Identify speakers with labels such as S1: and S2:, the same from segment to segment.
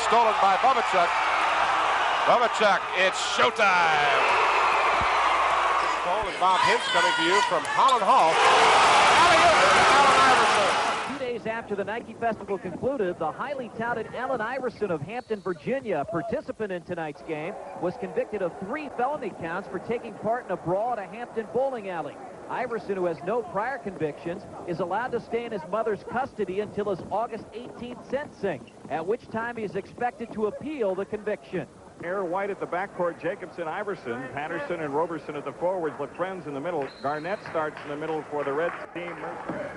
S1: stolen by Bubachuk. Bubachuk, it's showtime. Cole and Bob Hintz coming to you from Holland Hall. Allen Iverson.
S2: 2 days after the Nike Festival concluded, the highly touted Allen Iverson of Hampton, Virginia, participant in tonight's game, was convicted of 3 felony counts for taking part in a brawl at a Hampton bowling alley. Iverson, who has no prior convictions, is allowed to stay in his mother's custody until his August 18th sentencing, at which time he is expected to appeal the conviction.
S3: Air White at the backcourt, Jacobson, Iverson, Patterson and Roberson at the forwards, LaFrenz in the middle. Garnett starts in the middle for the red team.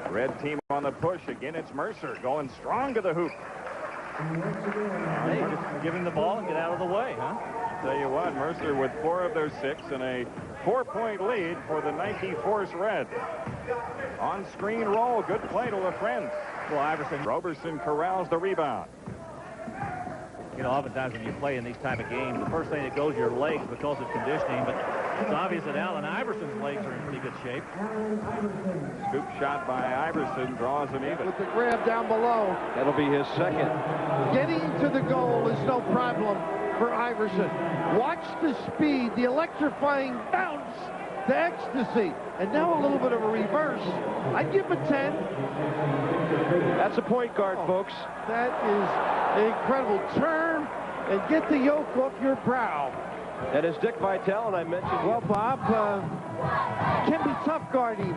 S3: Red team on the push. Again, it's Mercer going strong to the hoop.
S4: Hey, just give him the ball and get out of the way, huh?
S3: Tell you what, Mercer with 4 of their 6 and a 4-point lead for the Nike Force Red. On-screen roll, good play to LaFrenz.
S4: Well, Iverson.
S3: Roberson corrals the rebound.
S4: You know, oftentimes when you play in these type of games, the first thing that goes to your legs because of conditioning, but it's obvious that Allen Iverson's legs are in pretty good shape.
S3: Scoop shot by Iverson draws him even.
S5: With the grab down below.
S1: That'll be his second.
S5: Getting to the goal is no problem for Iverson. Watch the speed, the electrifying bounce to ecstasy. And now a little bit of a reverse. I'd give him a 10.
S1: That's a point guard, folks.
S5: That is an incredible turn and get the yoke off your brow.
S1: That is Dick Vitale, and I mentioned...
S5: Well, Bob, can be tough guarding.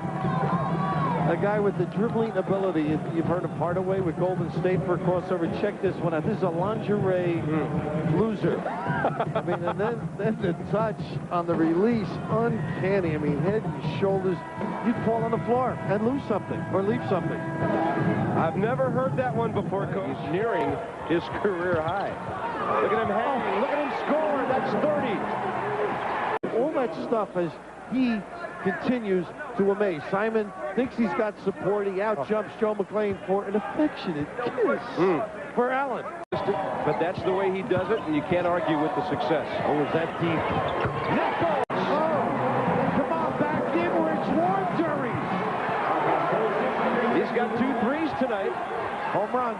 S5: A guy with the dribbling ability. You've heard of Hardaway with Golden State for a crossover. Check this one out. This is a lingerie loser. I mean, and then the touch on the release, uncanny. I mean, head and shoulders. You'd fall on the floor and lose something or leave something.
S1: I've never heard that one before, Coach. He's nearing his career high. Look at him hanging. Look at him score. That's 30.
S5: All that stuff as he continues to amaze. Simon thinks he's got support. He out-jumps Joe McClain for an affectionate kiss for Allen.
S1: But that's the way he does it, and you can't argue with the success.
S5: Oh, is that deep? Nichols! Oh, come on, back in where it's warm, Dury.
S1: He's got 2 threes tonight.
S5: Home run.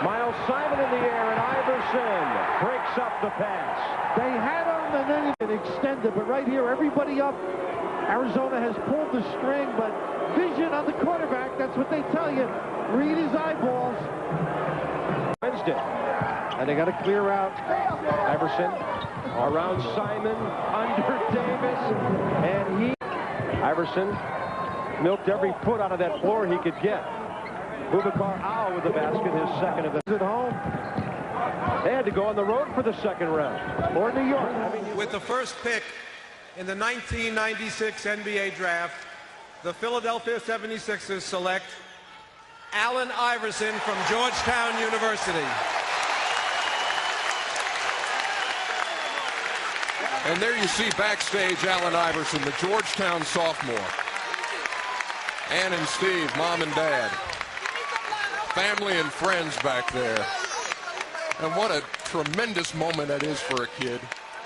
S1: Miles Simon in the air, and Iverson breaks up the pass.
S5: They had him, and then it extended, but right here, everybody up. Arizona has pulled the string, but vision on the quarterback, that's what they tell you. Read his eyeballs.
S1: Wednesday.
S5: And they got to clear out.
S1: Iverson around Simon, under Davis, and Iverson milked every foot out of that floor he could get. Boubacar Al with the basket, his second of the...
S5: At home.
S1: They had to go on the road for the second round.
S5: Or New York.
S6: With the first pick in the 1996 NBA Draft, the Philadelphia 76ers select Allen Iverson from Georgetown University.
S7: And there you see backstage Allen Iverson, the Georgetown sophomore. Ann and Steve, mom and dad. Family and friends back there. And what a tremendous moment that is for a kid.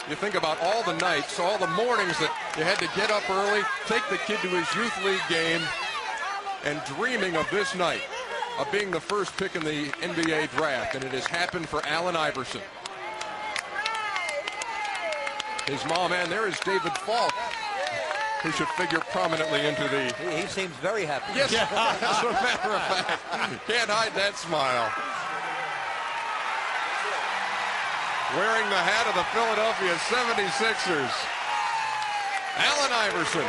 S7: You think about all the nights, all the mornings that you had to get up early, take the kid to his youth league game, and dreaming of this night, of being the first pick in the NBA draft, and it has happened for Allen Iverson. His mom, and there is David Falk, who should figure prominently into the...
S8: He seems very happy.
S7: Yes, as a matter of fact, can't hide that smile. Wearing the hat of the Philadelphia 76ers, Allen Iverson.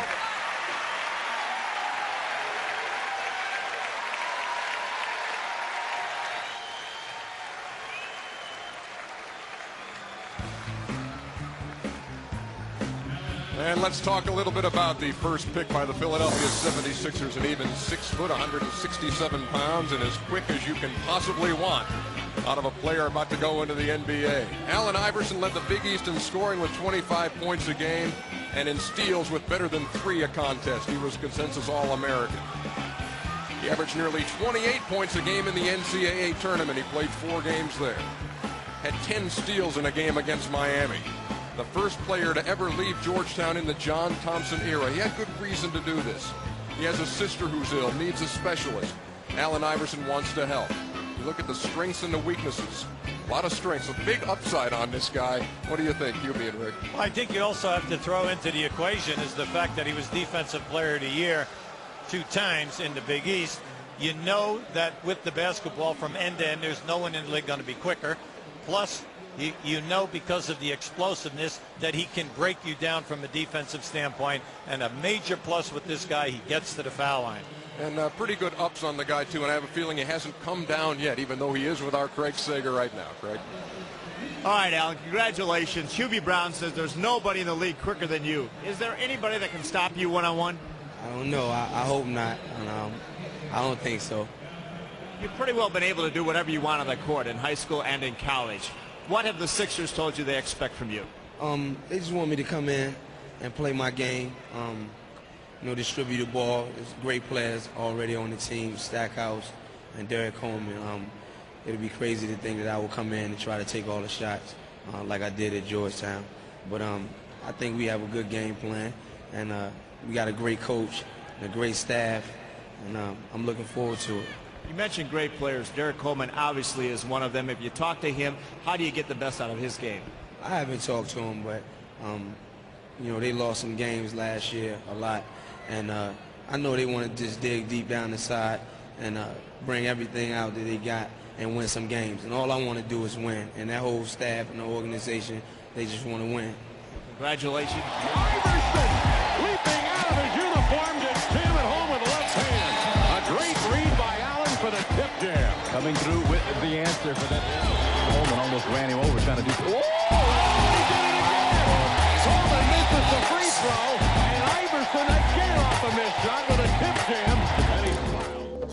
S7: And let's talk a little bit about the first pick by the Philadelphia 76ers, an even 6 foot, 167 pounds, and as quick as you can possibly want out of a player about to go into the NBA. Allen Iverson led the Big East in scoring with 25 points a game and in steals with better than 3 a contest. He was consensus All-American. He averaged nearly 28 points a game in the NCAA tournament. He played 4 games there. Had 10 steals in a game against Miami. The first player to ever leave Georgetown in the John Thompson era. He had good reason to do this. He has a sister who's ill, needs a specialist. Allen Iverson wants to help. You look at the strengths and the weaknesses. A lot of strengths, a big upside on this guy. What do you think, Hubie and Rick?
S8: Well, I think you also have to throw into the equation is the fact that he was Defensive Player of the Year 2 times in the Big East. You know that with the basketball from end to end, there's no one in the league going to be quicker. Plus, you know because of the explosiveness that he can break you down from a defensive standpoint. And a major plus with this guy, he gets to the foul line.
S7: And pretty good ups on the guy, too, and I have a feeling he hasn't come down yet, even though he is with our Craig Sager right now. Craig?
S9: All right, Alan, congratulations. Hubie Brown says there's nobody in the league quicker than you. Is there anybody that can stop you one-on-one?
S10: I don't know. I hope not. I don't think so.
S9: You've pretty well been able to do whatever you want on the court in high school and in college. What have the Sixers told you they expect from you?
S10: They just want me to come in and play my game. Distribute the ball. There's great players already on the team, Stackhouse and Derek Coleman. It'll be crazy to think that I will come in and try to take all the shots like I did at Georgetown. But I think we have a good game plan, and we got a great coach and a great staff, and I'm looking forward to it.
S9: You mentioned great players. Derek Coleman obviously is one of them. If you talk to him, how do you get the best out of his game?
S10: I haven't talked to him, but they lost some games last year a lot. And I know they want to just dig deep down inside and bring everything out that they got and win some games. And all I want to do is win. And that whole staff and the organization, they just want to win.
S9: Congratulations.
S1: Iverson leaping out of his uniform to Tim at home with the left hand. A great read by Allen for the tip jam.
S11: Coming through with the answer for that. Coleman almost ran him over trying to do.
S1: Whoa! He did it again! Coleman misses the free throw. Iverson again off a missed shot with a tip jam.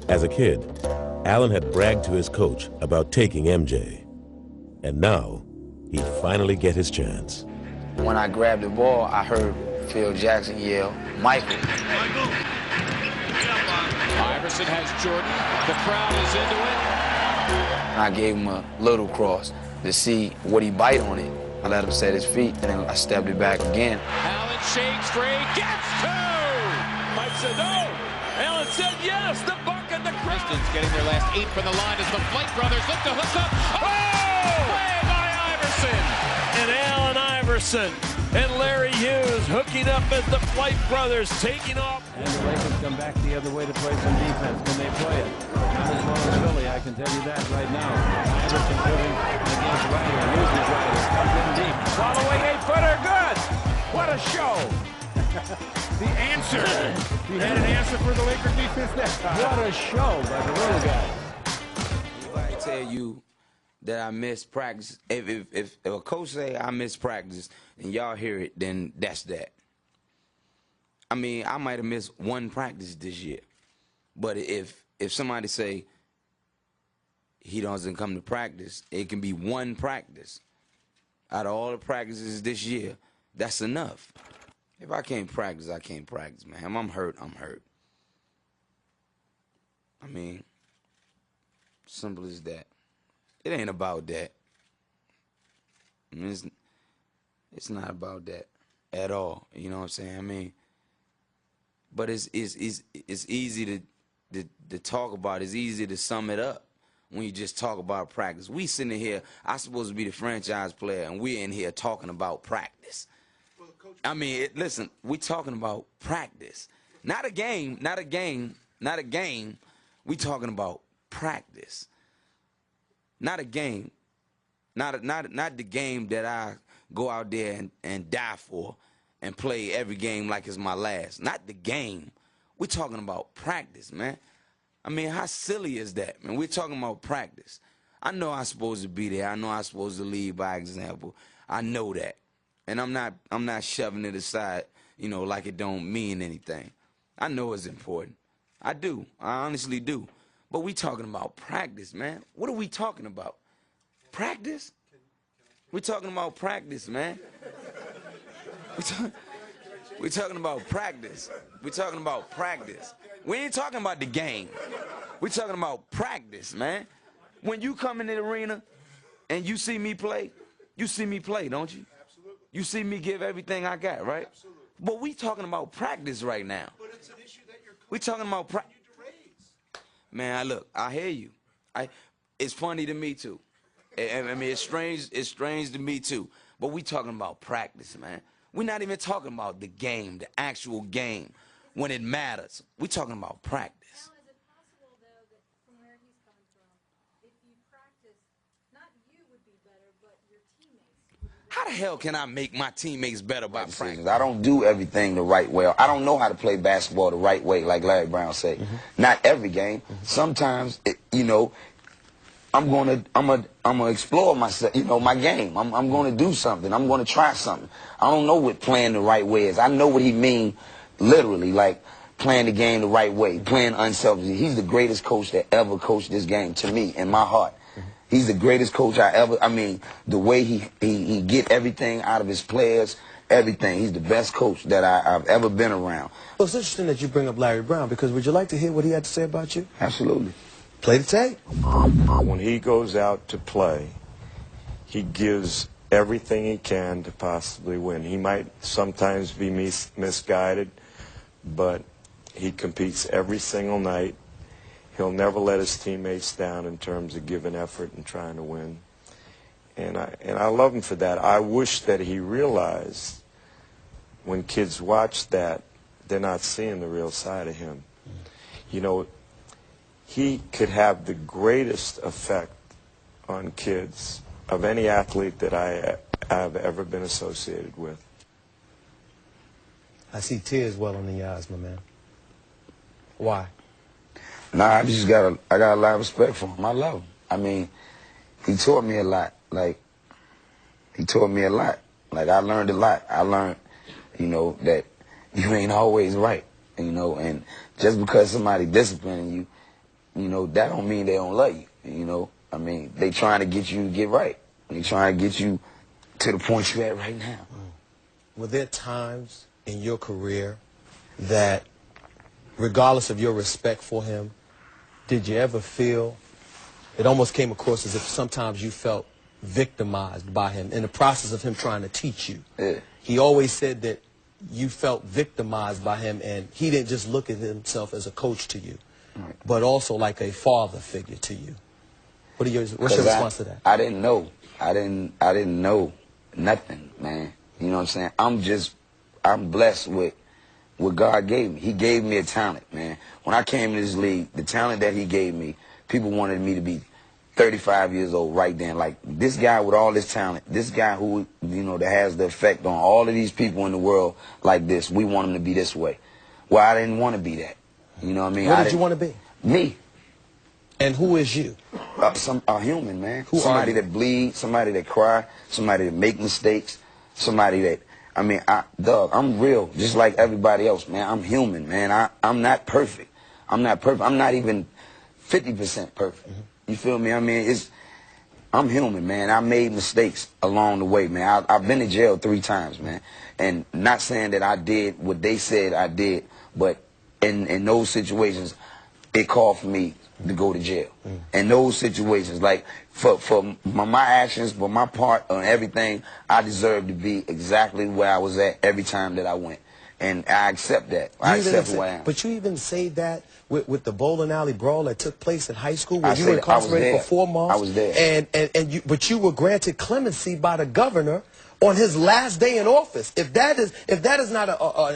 S12: As a kid, Allen had bragged to his coach about taking MJ. And now, he'd finally get his chance.
S10: When I grabbed the ball, I heard Phil Jackson yell, "Michael."
S11: Iverson has Jordan. The crowd is into it.
S10: I gave him a little cross to see would he bite on it. I let him set his feet, and then I stepped it back again.
S11: Allen shakes free, gets 2! Mike said no. Allen said yes. The bucket, the Christians getting their last 8 from the line as the Flight brothers look to hook up. Oh! Play by Iverson. And Allen Iverson and Larry Hughes hooking up as the Flight brothers taking off.
S5: And the Lakers come back the other way to play some defense when they play it. Not as well as Philly, I can tell you that right now. Iverson putting against Ryder, loses Ryder, comes in deep.
S11: Following 8-footer, good. What a show.
S8: The answer. He had an answer for the Lakers defense next time.
S5: What a show by the little guy.
S10: Anybody tell you that I miss practice, if a coach say I miss practice and y'all hear it, then that's that. I mean, I might have missed 1 practice this year. But if somebody say he doesn't come to practice, it can be 1 practice. Out of all the practices this year, that's enough. If I can't practice, I can't practice, man. If I'm hurt, I'm hurt. I mean, simple as that. It ain't about that. I mean, it's not about that at all. You know what I'm saying? I mean, but it's easy to talk about. It's easy to sum it up when you just talk about practice. We sitting here, I'm supposed to be the franchise player, and we're in here talking about practice. I mean, listen, we talking about practice. Not a game, not a game, not a game. We talking about practice. Not a game. Not the game that I go out there and die for and play every game like it's my last. Not the game. We're talking about practice, man. I mean, how silly is that, man? We're talking about practice. I know I'm supposed to be there. I know I'm supposed to lead by example. I know that. And I'm not shoving it aside, you know, like it don't mean anything. I know it's important. I do. I honestly do. But we talking about practice, man. What are we talking about? Practice? We're talking about practice, man. We're talking about practice. We're talking about practice. We ain't talking about the game. We're talking about practice, man. When you come in the arena and you see me play, don't you? You see me give everything I got, right? Absolutely. But we talking about practice right now. But it's an issue that we talking about practice. Man, look, I hear you. It's funny to me too. I mean, it's strange to me too. But we talking about practice, man. We're not even talking about the game, the actual game, when it matters. We're talking about practice.
S13: Now, is it possible, though, that from where he's coming from, if you practice, not you would be better, but your teammates would be better?
S10: How the hell can I make my teammates better by practice?
S14: I don't do everything the right way. I don't know how to play basketball the right way, like Larry Brown said. Not every game. Sometimes, you know, I'm gonna explore myself, you know, my game. I'm gonna do something. I'm gonna try something. I don't know what playing the right way is. I know what he mean, literally, like playing the game the right way, playing unselfishly. He's the greatest coach that ever coached this game to me, in my heart. He's the greatest coach I mean, the way he get everything out of his players, everything. He's the best coach that I've ever been around.
S15: Well, it's interesting that you bring up Larry Brown, because would you like to hear what he had to say about you?
S14: Absolutely.
S15: Play the tape.
S16: When he goes out to play, he gives everything he can to possibly win. He might sometimes be misguided, but he competes every single night. He'll never let his teammates down in terms of giving effort and trying to win. And I love him for that. I wish that he realized when kids watch that, they're not seeing the real side of him. You know, he could have the greatest effect on kids of any athlete that I have ever been associated with.
S15: I see tears welling in your eyes, my man. Why?
S14: Nah, I got a lot of respect for him. I love him. I mean, he taught me a lot. Like, he taught me a lot. Like, I learned a lot. I learned, you know, that you ain't always right, you know, and just because somebody disciplining you, you know, that don't mean they don't love you, you know. I mean, they trying to get you to get right. They trying to get you to the point you're at right now.
S15: Were there times in your career that, regardless of your respect for him, did you ever feel, it almost came across as if sometimes you felt victimized by him in the process of him trying to teach you?
S14: Yeah.
S15: He always said that you felt victimized by him, and he didn't just look at himself as a coach to you, but also like a father figure to you. What's your response to that?
S14: I didn't know. I didn't know nothing, man. You know what I'm saying? I'm blessed with what God gave me. He gave me a talent, man. When I came to this league, the talent that he gave me, people wanted me to be 35 years old right then. Like, this guy with all this talent, this guy who, you know, that has the effect on all of these people in the world like this, we want him to be this way. Well, I didn't want to be that. You know what I mean?
S15: What did you want to be?
S14: Me.
S15: And who is you?
S14: A human, man. Somebody that bleeds, somebody that cry, somebody that make mistakes, somebody that, I mean, I'm real, just like everybody else, man. I'm human, man. I'm not perfect. I'm not perfect. I'm not even 50% perfect. You feel me? I mean, I'm human, man. I made mistakes along the way, man. I've been to jail 3 times, man. And not saying that I did what they said I did, but in those situations, it called for me to go to jail. In those situations, like for my actions, for my part on everything, I deserve to be exactly where I was at every time that I went. And I accept that. I accept who I am.
S15: But you even say that with the bowling alley brawl that took place in high school, where you were incarcerated for 4 months.
S14: I was there.
S15: But you were granted clemency by the governor on his last day in office. If that is not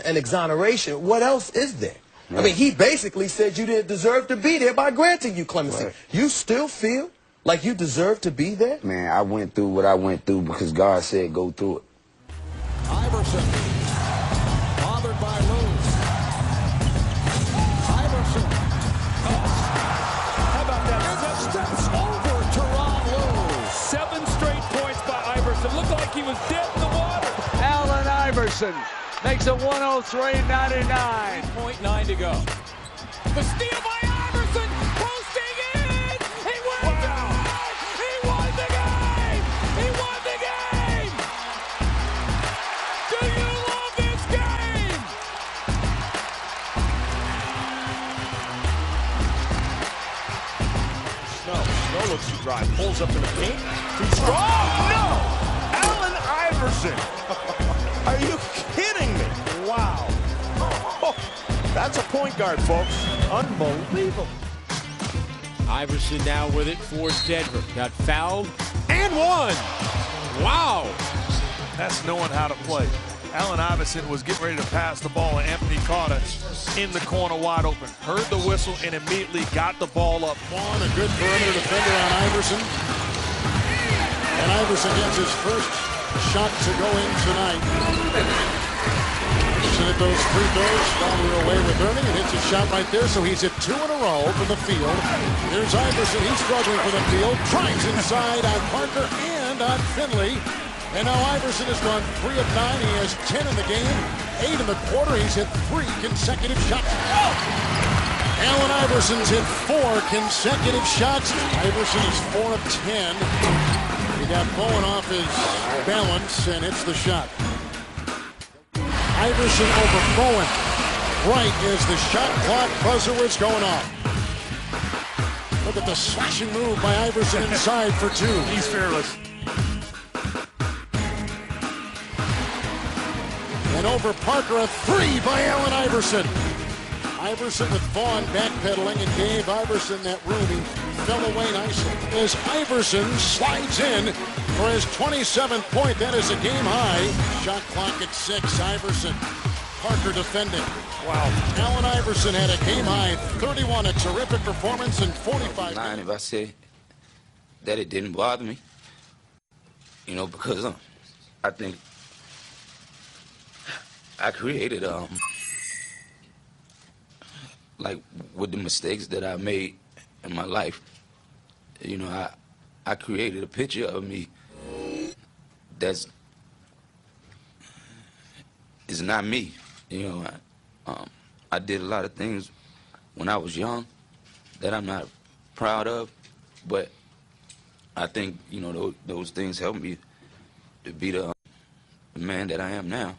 S15: an exoneration, what else is there? I mean, he basically said you didn't deserve to be there by granting you clemency. Right. You still feel like you deserve to be there?
S14: Man, I went through what I went through because God said go through it.
S17: Iverson, bothered by Lewis. Iverson. How about that? And steps over Teron Lewis.
S11: 7 straight points by Iverson. Looked like he was dead in the water.
S17: Allen Iverson makes it 103-99.
S11: 8.9 to go. The steal by Iverson, posting in. He won the game. He won the game. He won the game. Do you love this game?
S9: Snow looks to drive, pulls up in the paint. Too strong. No, Allen Iverson. Are you kidding me? Wow. Oh, that's a point guard, folks. Unbelievable.
S11: Iverson now with it for Denver. Got fouled and
S18: and one. Wow. That's knowing how to play. Allen Iverson was getting ready to pass the ball, and Anthony Carter in the corner wide open. Heard the whistle and immediately got the ball up.
S19: Vaughn, a good perimeter defender on Iverson. And Iverson gets his first shot to go in tonight. He's hit those free throws while we were away with Ernie, and hits a shot right there, so he's hit 2 in a row from the field. Here's Iverson. He's struggling for the field. Drives inside on Parker and on Finley. And now Iverson has gone 3 of 9. He has 10 in the game, 8 in the quarter. He's hit 3 consecutive shots. Allen Iverson's hit 4 consecutive shots. Iverson is 4 of 10. He got Bowen off his balance and hits the shot. Iverson over Bowen. Right as the shot clock buzzer was going off. Look at the slashing move by Iverson inside for 2.
S18: He's fearless.
S19: And over Parker, a 3 by Allen Iverson. Iverson with Vaughn backpedaling and gave Iverson that room. He fell away nicely. As Iverson slides in for his 27th point, that is a game high. Shot clock at 6. Iverson, Parker defending. Wow. Allen Iverson had a game high 31, a terrific performance in 45 minutes.
S10: If I say that it didn't bother me, you know, because I think I created, like with the mistakes that I made in my life, you know, I created a picture of me that's is not me. You know, I did a lot of things when I was young that I'm not proud of, but I think, you know, those things helped me to be the man that I am now.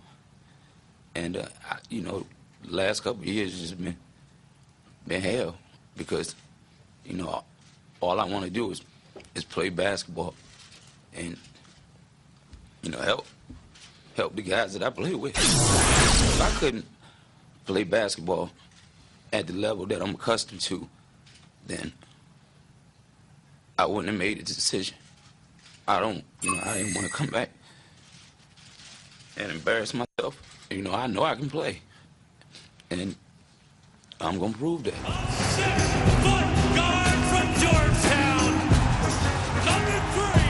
S10: And, you know, the last couple of years has just been hell because, you know, all I want to do is play basketball and, you know, help the guys that I play with. If I couldn't play basketball at the level that I'm accustomed to, then I wouldn't have made the decision. I didn't want to come back and embarrass myself. You know I can play, and I'm gonna prove that.
S17: 6-foot guard from Georgetown, number 3.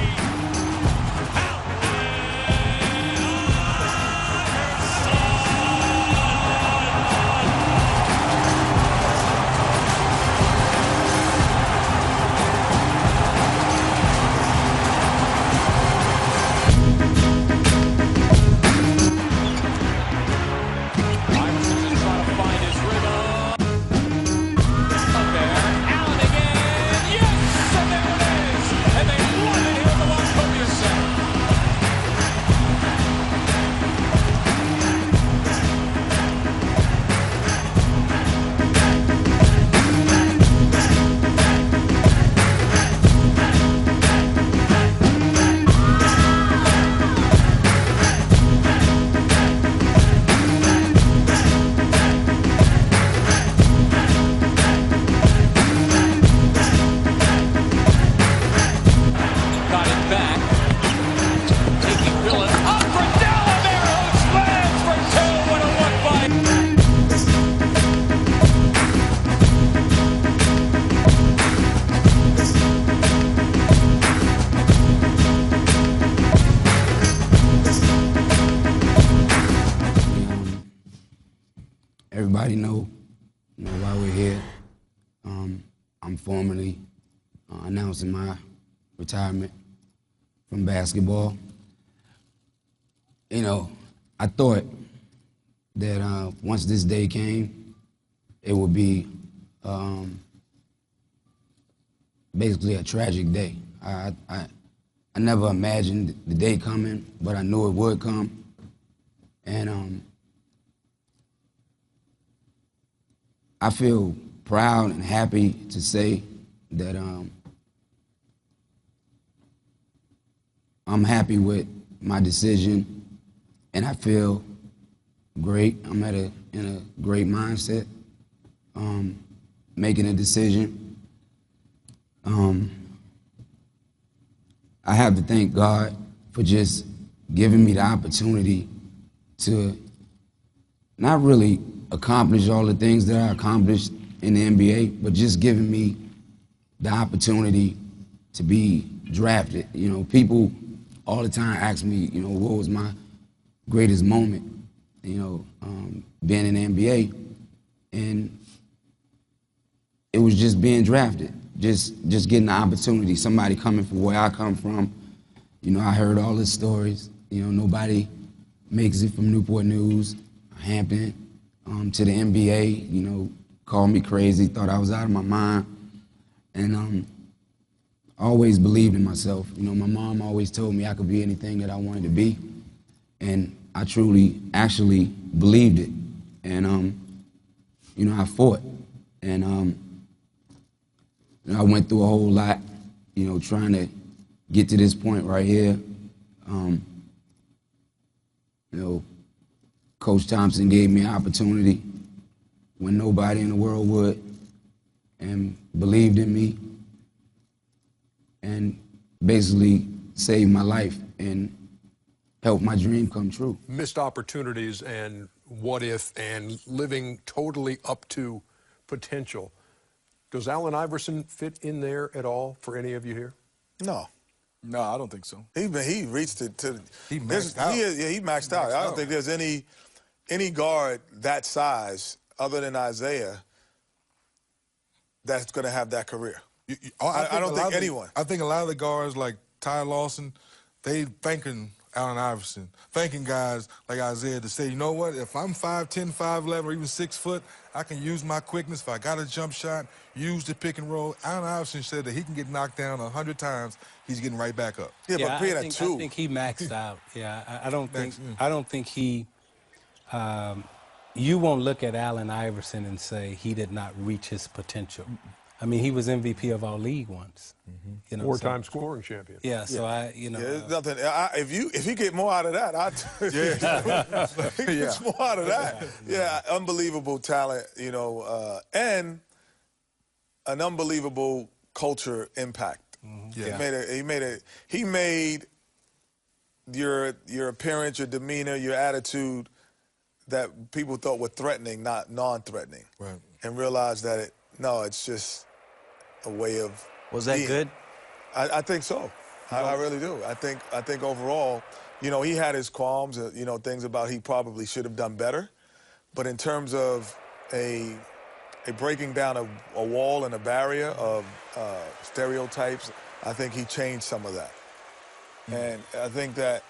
S10: Everybody know why we're here. I'm formally announcing my retirement from basketball. You know, I thought that once this day came, it would be basically a tragic day. I never imagined the day coming, but I knew it would come. And I feel proud and happy to say that I'm happy with my decision, and I feel great. I'm in a great mindset, making a decision. I have to thank God for just giving me the opportunity to not really accomplish all the things that I accomplished in the NBA, but just giving me the opportunity to be drafted. You know, people all the time ask me, you know, what was my greatest moment, you know, being in the NBA. And it was just being drafted, just getting the opportunity, somebody coming from where I come from. You know, I heard all the stories. You know, nobody makes it from Newport News, Hampton, to the NBA, you know, called me crazy, thought I was out of my mind. And I always believed in myself. You know, my mom always told me I could be anything that I wanted to be. And I truly, actually believed it. And, you know, I fought. And you know, I went through a whole lot, you know, trying to get to this point right here. You know, Coach Thompson gave me an opportunity when nobody in the world would, and believed in me, and basically saved my life and helped my dream come true.
S7: Missed opportunities and what if and living totally up to potential. Does Allen Iverson fit in there at all for any of you here?
S20: No.
S21: No, I don't think so.
S20: He reached it to.
S21: He maxed out.
S20: He maxed out. I don't think there's any guard that size other than Isaiah that's going to have that career. I don't think anyone.
S21: I think a lot of the guards like Ty Lawson, they thanking Allen Iverson, thanking guys like Isaiah to say, you know what, if I'm 5'10", 5'11", or even 6 foot, I can use my quickness. If I got a jump shot, use the pick and roll. Allen Iverson said that he can get knocked down 100 times, he's getting right back up.
S20: Yeah, but being
S22: I think he maxed out. Yeah, I don't think he. You won't look at Allen Iverson and say he did not reach his potential. I mean, he was MVP of our league once. You know,
S7: Four-time scoring champion.
S22: Yeah, so
S20: nothing. If he get more out of that, if he gets more out of that, unbelievable talent, you know, and an unbelievable culture impact. He made your appearance, your demeanor, your attitude that people thought were threatening, not non-threatening,
S21: right?
S20: And realized that it's just a way of.
S23: Was that good?
S20: I think so. I really do. I think overall, you know, he had his qualms, you know, things about he probably should have done better, but in terms of a breaking down a wall and a barrier of stereotypes, I think he changed some of that. And I think that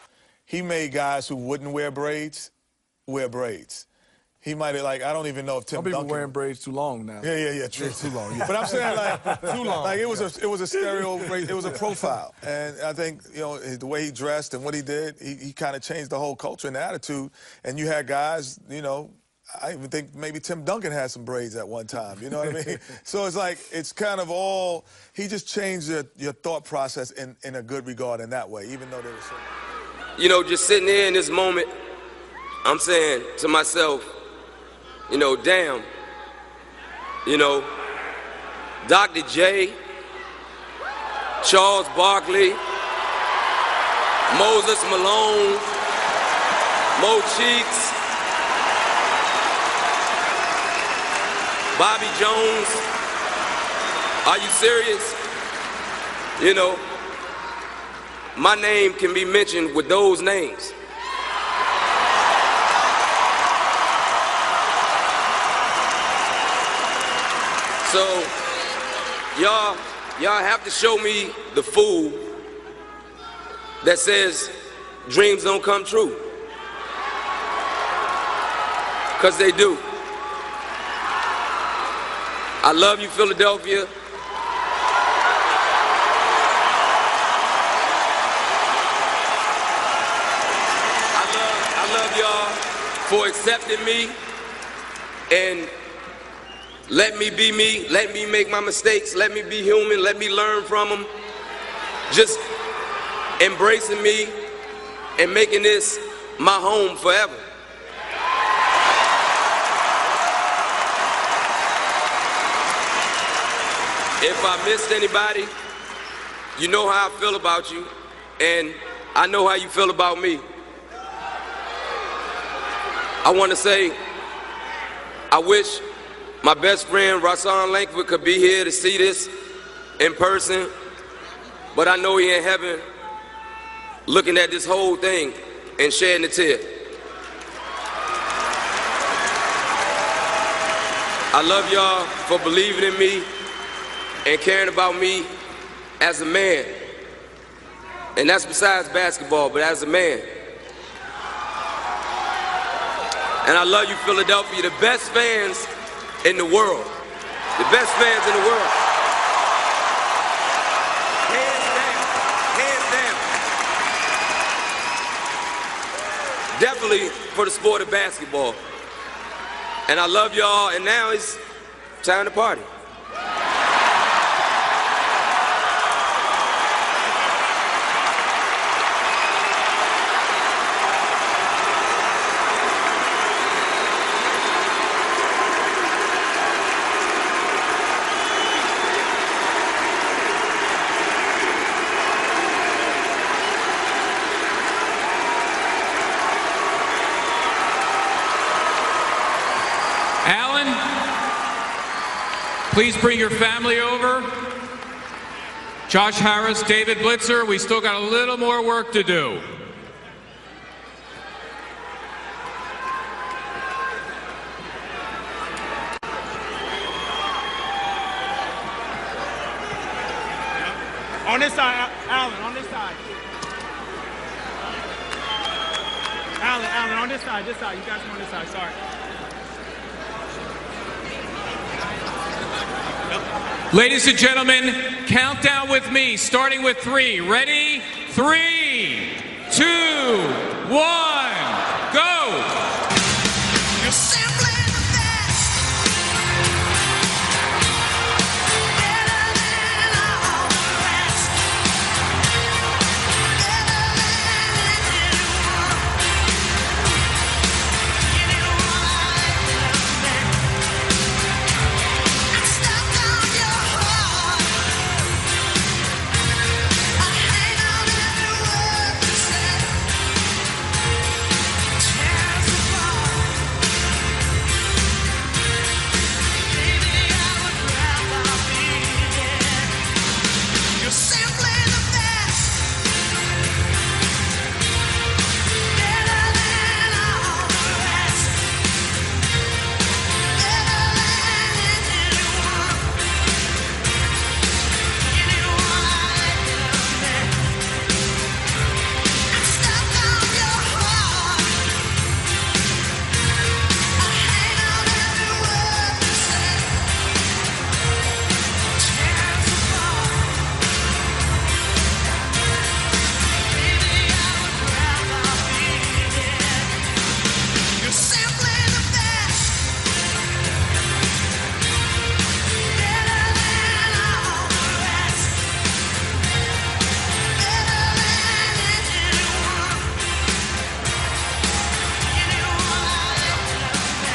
S20: he made guys who wouldn't wear braids wear braids. He might have, like, I don't even know if Tim
S21: Some people
S20: Duncan
S21: wearing braids too long now.
S20: Yeah, true.
S21: It's too long. Yeah.
S20: But I'm saying, like,
S21: too long.
S20: Like, it was a stereo, it was a profile. And I think, you know, the way he dressed and what he did, he kind of changed the whole culture and attitude. And you had guys, you know, I even think maybe Tim Duncan had some braids at one time. You know what I mean? So it's like, it's kind of all, he just changed your thought process in a good regard in that way, even though there was so.
S24: You know, just sitting here in this moment, I'm saying to myself, you know, damn, you know, Dr. J, Charles Barkley, Moses Malone, Mo Cheeks, Bobby Jones, are you serious? You know, my name can be mentioned with those names. So, y'all have to show me the fool that says dreams don't come true. Because they do. I love you, Philadelphia. I love y'all for accepting me and let me be me, let me make my mistakes, let me be human, let me learn from them. Just embracing me and making this my home forever. If I missed anybody, you know how I feel about you. and I know how you feel about me. I want to say, I wish my best friend, Rashawn Langford, could be here to see this in person, but I know he in heaven looking at this whole thing and shedding a tear. I love y'all for believing in me and caring about me as a man. And that's besides basketball, but as a man. And I love you, Philadelphia, the best fans in the world. The best fans in the world. Hands down. Hands down. Definitely for the sport of basketball. And I love y'all, and now it's time to party.
S11: Please bring your family over. Josh Harris, David Blitzer, we still got a little more work to do.
S2: On this side, Allen, on this side. Allen, on this side, You guys are on this side, sorry.
S11: Ladies and gentlemen, count down with me, starting with 3. Ready? 3, 2, 1, go!
S17: You're simply the best. Better than all the rest. Better than anyone I've ever met. I'm stuck on your heart. I hang on every word you say. Tears apart. Baby, I would rather be dead. You're simply the best. Better than all the rest. Better than anyone I've ever met. I'm stuck on your heart. I hang on every word you say. Tears apart. Baby, I would rather be dead. You're simply the best. Better than all the rest. Better than anyone I've ever met.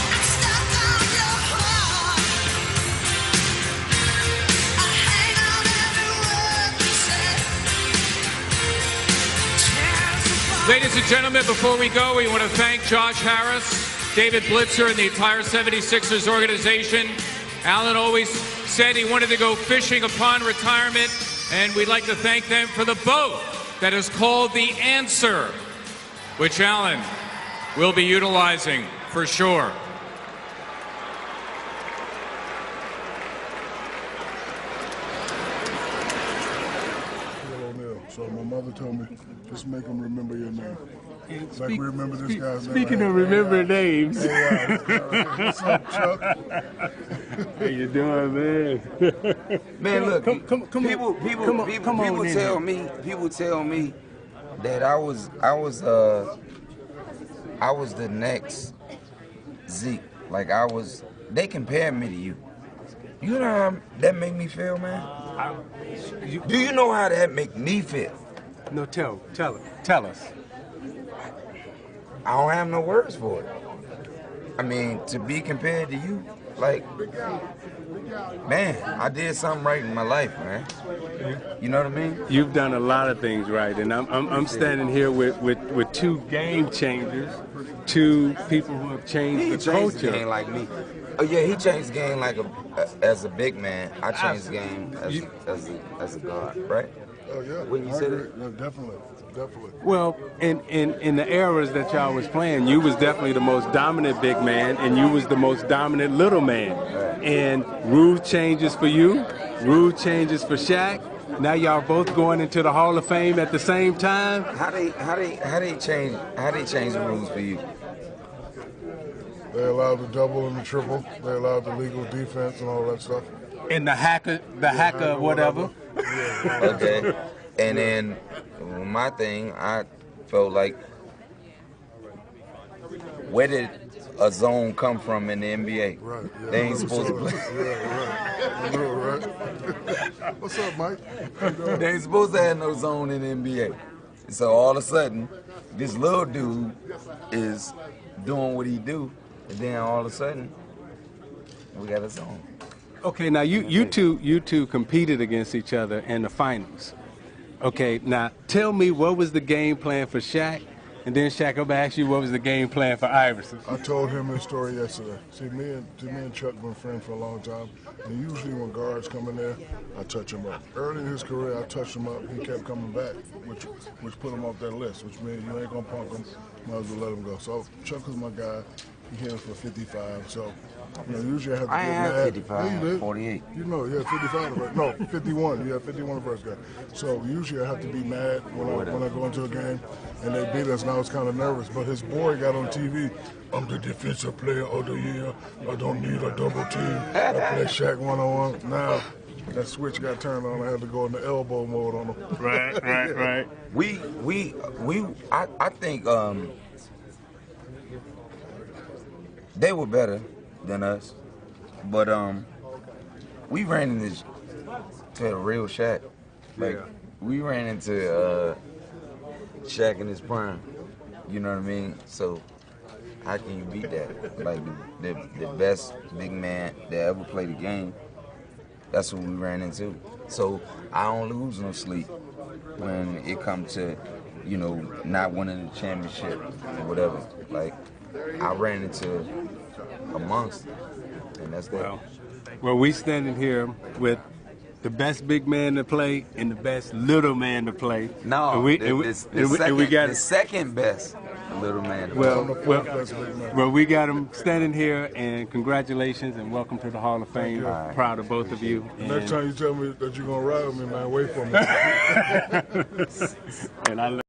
S17: I'm stuck on your heart. I hang on every word you say. Tears apart.
S11: Ladies and gentlemen, before we go, we want to thank Josh Harris, David Blitzer, and the entire 76ers organization. Allen always said he wanted to go fishing upon retirement, and we'd like to thank them for the boat that is called the Answer, which Allen will be utilizing for sure.
S3: So my mother told me, just make them remember your name. Like we remember this guy's name.
S4: Speaking of remembering names.
S3: Hey, what's up, Chuck?
S4: How you doing, man?
S10: Man, look,
S4: come
S10: people tell me that I was the next Zeke. Like they compared me to you. You know how that make me feel, man? Do you know how that make me feel?
S4: No, tell us.
S10: I don't have no words for it. I mean, to be compared to you, like, man, I did something right in my life, man. You know what I mean?
S4: You've done a lot of things right, and I'm standing here with two game changers, two people who have changed the culture.
S10: He changed the game like me. Oh yeah, he changed the game like as a big man. I changed the game as a guard, right?
S3: Oh yeah.
S10: When you said it,
S3: no, definitely.
S4: Well, in the eras that y'all was playing, you was definitely the most dominant big man, and you was the most dominant little man. And rule changes for you, rule changes for Shaq. Now y'all both going into the Hall of Fame at the same time.
S10: How they change the rules for you?
S3: They allowed the double and the triple. They allowed the legal defense and all that stuff.
S4: And the hacker whatever.
S10: Okay. And then my thing, I felt like, where did a zone come from in the NBA?
S3: Right. Yeah,
S10: they ain't supposed to play.
S3: Yeah, right. I know, right? What's up, Mike?
S10: They ain't supposed to have no zone in the NBA. So all of a sudden, this little dude is doing what he do, and then all of a sudden, we got a zone.
S4: Okay, now you two competed against each other in the finals. Okay, now tell me what was the game plan for Shaq, and then Shaq, I'll ask you what was the game plan for Iverson.
S3: I told him his story yesterday. See, me and Chuck been friends for a long time, and usually when guards come in there, I touch him up. Early in his career, I touched him up. He kept coming back, which put him off that list, which means you ain't gonna punk him, might as well let him go. So Chuck is my guy. He hit him for 55, so usually I have to get mad.
S10: 55,
S3: yeah, you did.
S10: 48.
S3: You know, yeah, 55. No, 51. You had 51 the first game. So usually I have to be mad when I go into a game and they beat us, and I was kind of nervous. But his boy got on TV, I'm the defensive player of the year. I don't need a double team. I play Shaq one-on-one. Now that switch got turned on. I had to go in the elbow mode on him.
S4: Right.
S10: I think they were better than us, but we ran into a real Shaq. Like we ran into Shaq in his prime. You know what I mean? So how can you beat that? Like the best big man that ever played the game. That's what we ran into. So I don't lose no sleep when it comes to, not winning the championship or whatever. Like I ran into a monster, and that's that.
S4: Well, we standing here with the best big man to play and the best little man to play.
S10: No, the second best little man to play.
S4: Well, we got him standing here, and congratulations and welcome to the Hall of Fame. Proud of both of you.
S3: Next time you tell me that you're gonna ride with me, man, wait for me.
S4: And I